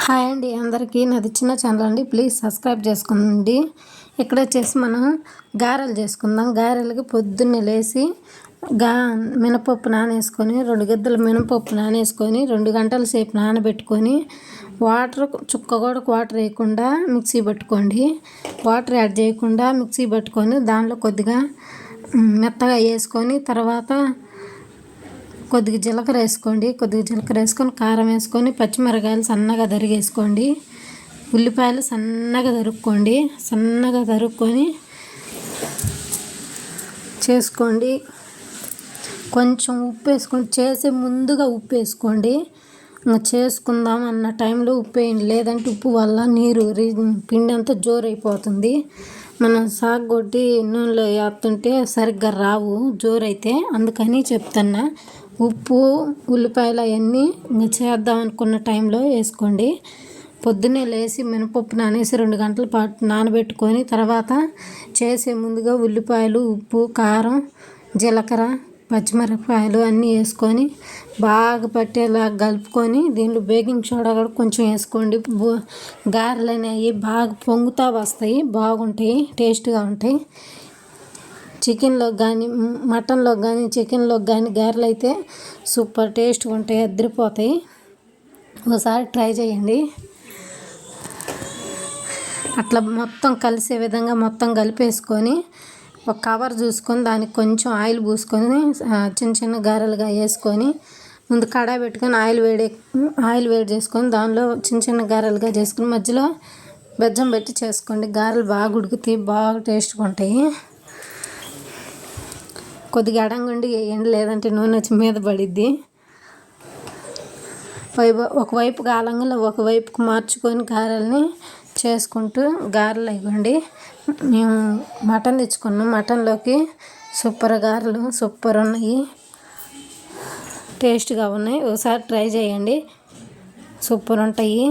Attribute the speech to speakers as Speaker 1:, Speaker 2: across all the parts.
Speaker 1: Hi అండి అందరికీ నాది చిన్న ఛానల్ అండి. ప్లీజ్ సబ్స్క్రైబ్ చేసుకోండి. ఇక్కడ వచ్చేసి మనం గారెలు చేసుకుందాం. గారెలకి పొద్దున్నే లేచి మినపప్పు నానేసుకొని 2 గిద్దలు మినపప్పు నానేసుకొని 2 గంటల సేపు నానబెట్టుకొని వాటర్ చుక్క కూడా వాటర్ వేయకుండా మిక్సీ పట్టుకోండి. వాటర్ యాడ్ చేయకుండా మిక్సీ పట్టుకొని దానిలో కొద్దిగా మెత్తగా వేసుకొని తర్వాత కొద్దిగా జీలకర్ర వేసుకోండి. కొద్దిగా జీలకర్ర వేసుకొని కారం వేసుకొని పచ్చిమిరకాయలు సన్నగా తరిగేసుకోండి. ఉల్లిపాయలు సన్నగా తరుక్కొని చేసుకోండి. కొంచెం ఉప్పు వేసుకోండి. చేసే ముందుగా ఉప్పు వేసుకోండి. చేసుకుందాం అన్న టైంలో ఉప్పు వేయండి. లేదంటే ఉప్పు వల్ల పిండి అంతా జోరైపోతుంది. మనం సాగొట్టి నూనెలో వేస్తుంటే సరిగ్గా రావు జోరైతే. అందుకని చెప్తున్నా, ఉప్పు ఉల్లిపాయలు అవన్నీ చేద్దాం అనుకున్న టైంలో వేసుకోండి. పొద్దున్నే లేచి మినపప్పు నానేసి 2 గంటల పాటు నానబెట్టుకొని తర్వాత చేసే ముందుగా ఉల్లిపాయలు ఉప్పు కారం జీలకర్ర పచ్చిమిరపకాయలు అన్నీ వేసుకొని బాగా పట్టేలా కలుపుకొని దీనిలో బేకింగ్ సోడా కూడా కొంచెం వేసుకోండి. గారెలు అనేవి బాగా పొంగుతూ వస్తాయి, బాగుంటాయి, టేస్ట్గా ఉంటాయి. చికెన్లో కానీ మటన్లో కానీ చికెన్లో కానీ గారెలు అయితే సూపర్ టేస్ట్గా ఉంటాయి, అదిరిపోతాయి. ఒకసారి ట్రై చేయండి. అట్లా మొత్తం కలిసే విధంగా మొత్తం కలిపేసుకొని ఒక కవర్ చూసుకొని దానికి కొంచెం ఆయిల్ పూసుకొని చిన్న చిన్న గారెలుగా వేసుకొని ముందు కడాయి పెట్టుకొని ఆయిల్ వేడి చేసుకొని దానిలో చిన్న చిన్న గారెలుగా చేసుకొని మధ్యలో బెజ్జం పెట్టి చేసుకోండి. గారెలు బాగా ఉడుకుతాయి, బాగా టేస్ట్గా ఉంటాయి. కొద్దిగా అడంగుండి వేయండి, లేదంటే నూనె వచ్చి మీద పడిద్ది. ఒకవైపు కాలంగా ఒకవైపుకు మార్చుకొని గారెల్ని చేసుకుంటూ గారెలు ఇవ్వండి. మేము మటన్ తెచ్చుకున్నాం. మటన్లోకి సూపర్ గారెలు సూపర్ ఉన్నాయి, టేస్ట్గా ఉన్నాయి. ఒకసారి ట్రై చేయండి, సూపర్ ఉంటాయి.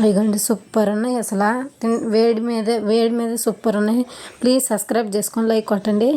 Speaker 1: ఇవ్వండి సూపర్ ఉన్నాయి. అసలు వేడి మీద సూపర్ ఉన్నాయి. ప్లీజ్ సబ్స్క్రైబ్ చేసుకొని లైక్ కొట్టండి.